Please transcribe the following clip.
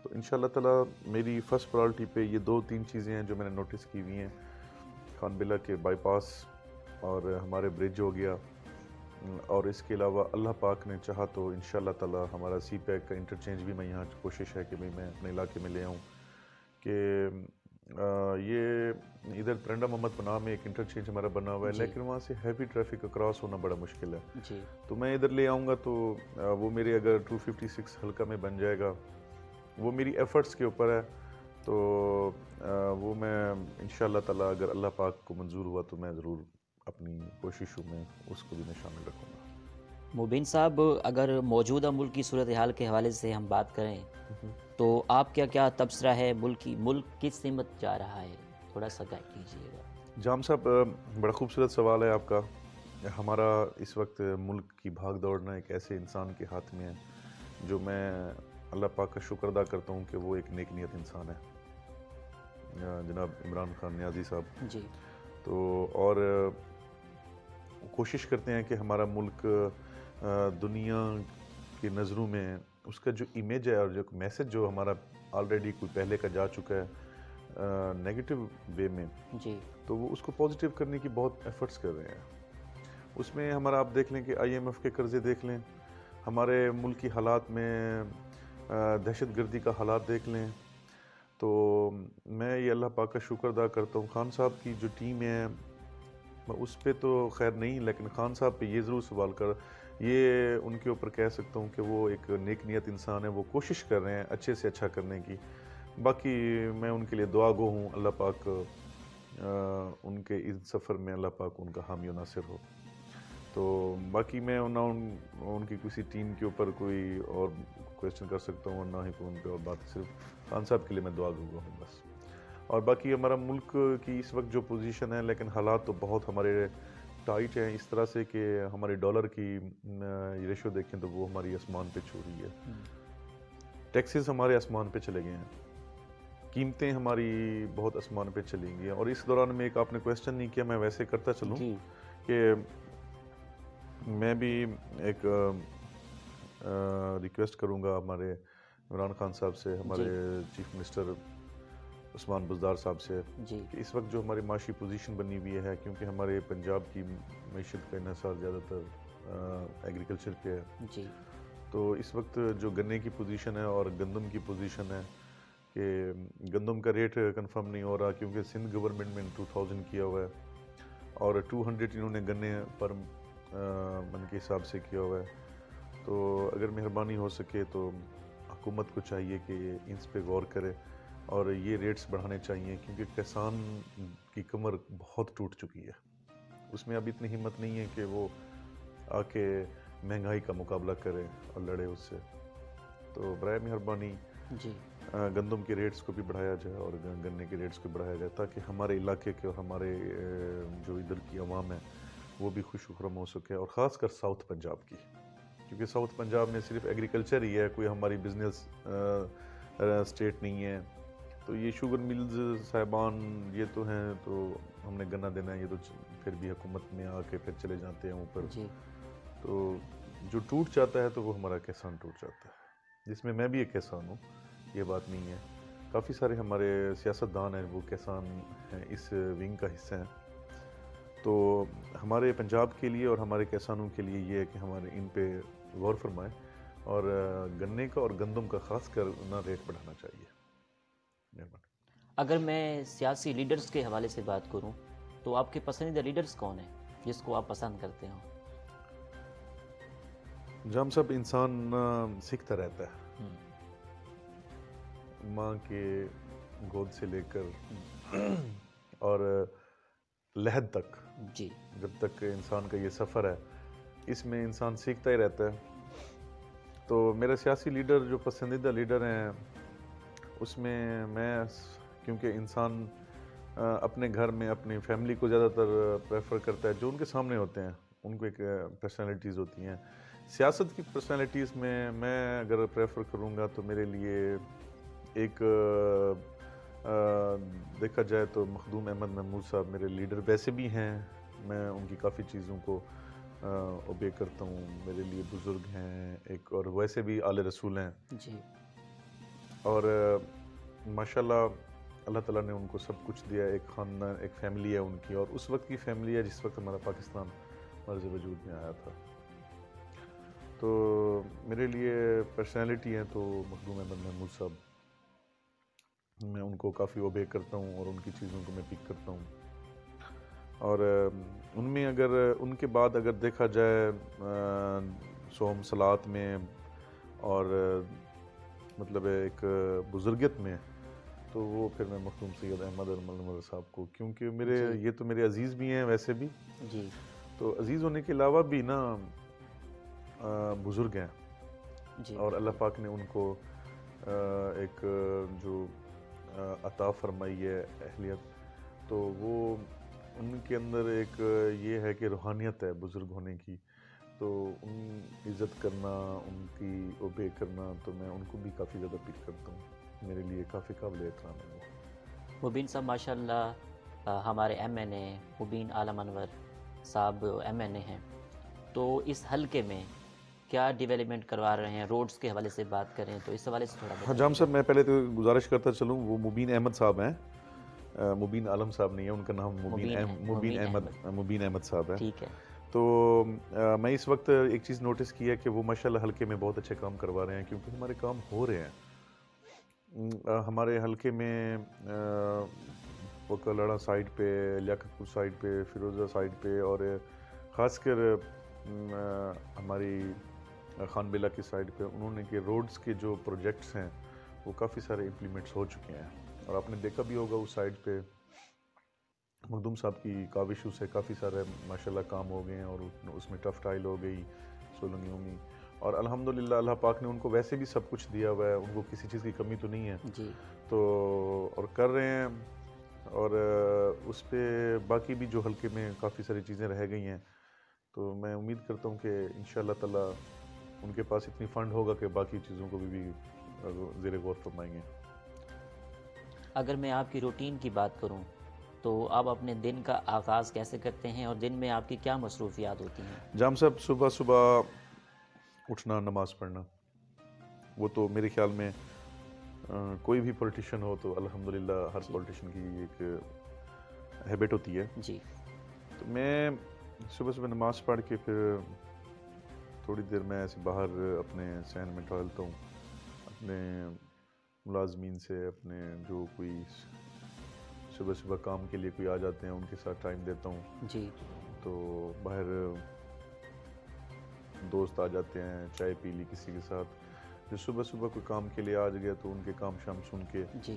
تو انشاءاللہ تعالیٰ میری فرسٹ پرائرٹی پہ یہ 2-3 چیزیں ہیں جو میں نے نوٹس کی ہوئی ہیں. خان بلہ کے بائی پاس اور ہمارے برج ہو گیا، اور اس کے علاوہ اللہ پاک نے چاہا تو انشاءاللہ تعالیٰ ہمارا سی پیک کا انٹرچینج بھی میں یہاں کوشش ہے کہ میں اپنے علاقے میں لے آؤں کہ یہ ادھر پرنڈا محمد پناہ میں ایک انٹرچینج ہمارا بنا ہوا ہے، جی لیکن وہاں سے ہیوی ٹریفک کا کراس ہونا بڑا مشکل ہے. جی تو میں ادھر لے آؤں گا تو وہ میرے اگر 256 حلقہ میں بن جائے گا، وہ میری ایفرٹس کے اوپر ہے. تو وہ میں انشاءاللہ تعالیٰ اگر اللہ پاک کو منظور ہوا تو میں ضرور اپنی کوششوں میں اس کو بھی میں شامل رکھوں گا. مبین صاحب، اگر موجودہ ملک کی صورتحال کے حوالے سے ہم بات کریں تو آپ کیا تبصرہ ہے؟ ملک کس سمت جا رہا ہے؟ تھوڑا سا گائڈ کیجیے گا. جام صاحب، بڑا خوبصورت سوال ہے آپ کا. ہمارا اس وقت ملک کی بھاگ دوڑنا ایک ایسے انسان کے ہاتھ میں ہے جو میں اللہ پاک کا شکر ادا کرتا ہوں کہ وہ ایک نیک نیت انسان ہے، جناب عمران خان نیازی صاحب. جی تو اور کوشش کرتے ہیں کہ ہمارا ملک دنیا کی نظروں میں اس کا جو امیج ہے اور جو میسج جو ہمارا آلریڈی کوئی پہلے کا جا چکا ہے نیگیٹو وے میں، جی تو وہ اس کو پازیٹیو کرنے کی بہت ایفرٹس کر رہے ہیں. اس میں ہمارا آپ دیکھ لیں کہ IMF کے قرضے دیکھ لیں، ہمارے ملک کی حالات میں دہشت گردی کا حالات دیکھ لیں. تو میں یہ اللہ پاک کا شکر ادا کرتا ہوں. خان صاحب کی جو ٹیم ہے میں اس پہ تو خیر نہیں، لیکن خان صاحب پہ یہ ضرور سوال یہ ان کے اوپر کہہ سکتا ہوں کہ وہ ایک نیک نیت انسان ہے، وہ کوشش کر رہے ہیں اچھے سے اچھا کرنے کی. باقی میں ان کے لیے دعا گو ہوں، اللہ پاک ان کے اس سفر میں اللہ پاک ان کا حامی و ناصر ہو. تو باقی میں نہ ان کی کسی ٹیم کے اوپر کوئی اور کویسچن کر سکتا ہوں اور نہ ہی کوئی ان پہ اور بات. صرف خان صاحب کے لیے میں دعا گو ہوں بس. اور باقی ہمارا ملک کی اس وقت جو پوزیشن ہے، لیکن حالات تو بہت ہمارے ٹائٹ ہیں اس طرح سے کہ ہمارے ڈالر کی ریشو دیکھیں تو وہ ہماری آسمان پہ چھو رہی ہے. ٹیکسز ہمارے آسمان پہ چلے گئے ہیں، قیمتیں ہماری بہت آسمان پہ چلی گئی ہیں. اور اس دوران میں ایک آپ نے کویسچن نہیں کیا، میں ویسے کرتا چلوں جی کہ میں بھی ایک ریکویسٹ کروں گا ہمارے عمران خان صاحب سے، ہمارے چیف منسٹر عثمان بزدار صاحب سے، جی کہ اس وقت جو ہماری معاشی پوزیشن بنی ہوئی ہے، کیونکہ ہمارے پنجاب کی معیشت کا انحصار زیادہ تر ایگریکلچر پہ ہے. جی تو اس وقت جو گنے کی پوزیشن ہے اور گندم کی پوزیشن ہے کہ گندم کا ریٹ کنفرم نہیں ہو رہا، کیونکہ سندھ گورنمنٹ میں 2000 کیا ہوا ہے اور 200 انہوں نے گنے پر من کے حساب سے کیا ہوا ہے. تو اگر مہربانی ہو سکے تو حکومت کو چاہیے کہ اس پہ غور کرے اور یہ ریٹس بڑھانے چاہیے، کیونکہ کسان کی کمر بہت ٹوٹ چکی ہے. اس میں اب اتنی ہمت نہیں ہے کہ وہ آ کے مہنگائی کا مقابلہ کرے اور لڑے اس سے. تو برائے مہربانی جی گندم کے ریٹس کو بھی بڑھایا جائے اور گنے کے ریٹس کو بڑھایا جائے، تاکہ ہمارے علاقے کے اور ہمارے جو ادھر کی عوام ہے وہ بھی خوش و خرم ہو سکے، اور خاص کر ساؤتھ پنجاب کی، کیونکہ ساؤتھ پنجاب میں صرف ایگریکلچر ہی ہے، کوئی ہماری بزنس اسٹیٹ نہیں ہے. تو یہ شوگر ملز صاحبان یہ تو ہیں، تو ہم نے گنا دینا ہے، یہ تو پھر بھی حکومت میں آ کے پھر چلے جاتے ہیں اوپر. جی تو جو ٹوٹ جاتا ہے تو وہ ہمارا کسان ٹوٹ جاتا ہے، جس میں میں بھی ایک کسان ہوں، یہ بات نہیں ہے. کافی سارے ہمارے سیاستدان ہیں وہ کسان ہیں، اس ونگ کا حصہ ہیں. تو ہمارے پنجاب کے لیے اور ہمارے کسانوں کے لیے یہ ہے کہ ہمارے ان پہ غور فرمائیں اور گنے کا اور گندم کا خاص کر نہ ریٹ بڑھانا چاہیے. مہربانی. اگر میں سیاسی لیڈرز کے حوالے سے بات کروں تو آپ کے پسندیدہ لیڈرز کون ہیں جس کو آپ پسند کرتے ہوں؟ جام صاحب، انسان سیکھتا رہتا ہے، ماں کے گود سے لے کر اور لحد تک، جی جب تک انسان کا یہ سفر ہے اس میں انسان سیکھتا ہی رہتا ہے. تو میرا سیاسی لیڈر جو پسندیدہ لیڈر ہیں اس میں میں، کیونکہ انسان اپنے گھر میں اپنی فیملی کو زیادہ تر پریفر کرتا ہے، جو ان کے سامنے ہوتے ہیں ان کو ایک پرسنالٹیز ہوتی ہیں. سیاست کی پرسنالٹیز میں اگر پریفر کروں گا تو میرے لیے ایک دیکھا جائے تو مخدوم احمد محمود صاحب میرے لیڈر ویسے بھی ہیں، میں ان کی کافی چیزوں کو اوبے کرتا ہوں، میرے لیے بزرگ ہیں ایک، اور ویسے بھی آل رسول ہیں. جی اور ماشاءاللہ اللہ تعالیٰ نے ان کو سب کچھ دیا، ایک خاندان، ایک فیملی ہے ان کی، اور اس وقت کی فیملی ہے جس وقت ہمارا پاکستان مرز وجود میں آیا تھا. تو میرے لیے پرسنالٹی ہیں تو مخدوم احمد محمود صاحب، میں ان کو کافی اوبے کرتا ہوں اور ان کی چیزوں کو میں پک کرتا ہوں. اور ان میں اگر ان کے بعد اگر دیکھا جائے صوم صلات میں اور مطلب ایک بزرگیت میں، تو وہ پھر میں مخدوم سید احمد المنور صاحب کو، کیونکہ میرے یہ تو میرے عزیز بھی ہیں ویسے بھی، جی تو عزیز ہونے کے علاوہ بھی نا بزرگ ہیں، جی اور اللہ پاک نے ان کو ایک جو عطا فرمائی ہے اہلیت، تو وہ ان کے اندر ایک یہ ہے کہ روحانیت ہے بزرگ ہونے کی، تو ان عزت کرنا، ان کی اوبے کرنا، تو میں ان کو بھی کافی زیادہ پک کرتا ہوں. میرے لیے کافی قابل احترام ہے وہ. مبین صاحب ماشاء اللہ ہمارے ایم این اے مبین عالم انور صاحب ایم این اے ہیں، تو اس حلقے میں کیا ڈیولپمنٹ کروا رہے ہیں؟ روڈز کے حوالے سے بات کریں تو اس حوالے سے تھوڑا بتائیں. حجام صاحب، میں پہلے تو گزارش کرتا چلوں، وہ مبین احمد صاحب ہیں، مبین عالم صاحب نہیں ہے، ان کا نام مبین احمد صاحب ہے. ٹھیک ہے. تو میں اس وقت ایک چیز نوٹس کی ہے کہ وہ ماشاءاللہ حلقے میں بہت اچھے کام کروا رہے ہیں، کیونکہ ہمارے کام ہو رہے ہیں. ہمارے حلقے میں وکلڑا سائڈ پہ، لیاقت پور سائڈ پہ، فیروزہ سائڈ پہ، اور خاص کر ہماری خان بلا کی سائڈ پہ انہوں نے کہ روڈز کے جو پروجیکٹس ہیں وہ کافی سارے امپلیمنٹس ہو چکے ہیں. اور آپ نے دیکھا بھی ہوگا اس سائڈ پہ مخدوم صاحب کی کاوشوں سے کافی سارے ماشاءاللہ کام ہو گئے ہیں، اور اس میں ٹف ٹائل ہو گئی سولنگیوں میں، اور الحمدللہ اللہ پاک نے ان کو ویسے بھی سب کچھ دیا ہوا ہے، ان کو کسی چیز کی کمی تو نہیں ہے. جی. تو اور کر رہے ہیں. اور اس پہ باقی بھی جو حلقے میں کافی ساری چیزیں رہ گئی ہیں، تو میں امید کرتا ہوں کہ انشاءاللہ تعالیٰ ان کے پاس اتنی فنڈ ہوگا کہ باقی چیزوں کو بھی زیر غور فرمائیں گے. اگر میں آپ کی روٹین کی بات کروں تو آپ اپنے دن کا آغاز کیسے کرتے ہیں اور دن میں آپ کی کیا مصروفیات ہوتی ہیں؟ جام صاحب، صبح اٹھنا، نماز پڑھنا، وہ تو میرے خیال میں کوئی بھی پولیٹیشین ہو تو الحمدللہ ہر پولیٹیشین کی ایک ہیبٹ ہوتی ہے. جی. تو میں صبح نماز پڑھ کے پھر تھوڑی دیر میں ایسے باہر اپنے صحن میں ٹہلتا ہوں، اپنے ملازمین سے، اپنے جو کوئی صبح کام کے لیے کوئی آ جاتے ہیں ان کے ساتھ ٹائم دیتا ہوں. جی. تو باہر دوست آ جاتے ہیں، چائے پی لی کسی کے ساتھ، جو صبح کوئی کام کے لیے آ گیا تو ان کے کام شام سن کے جی.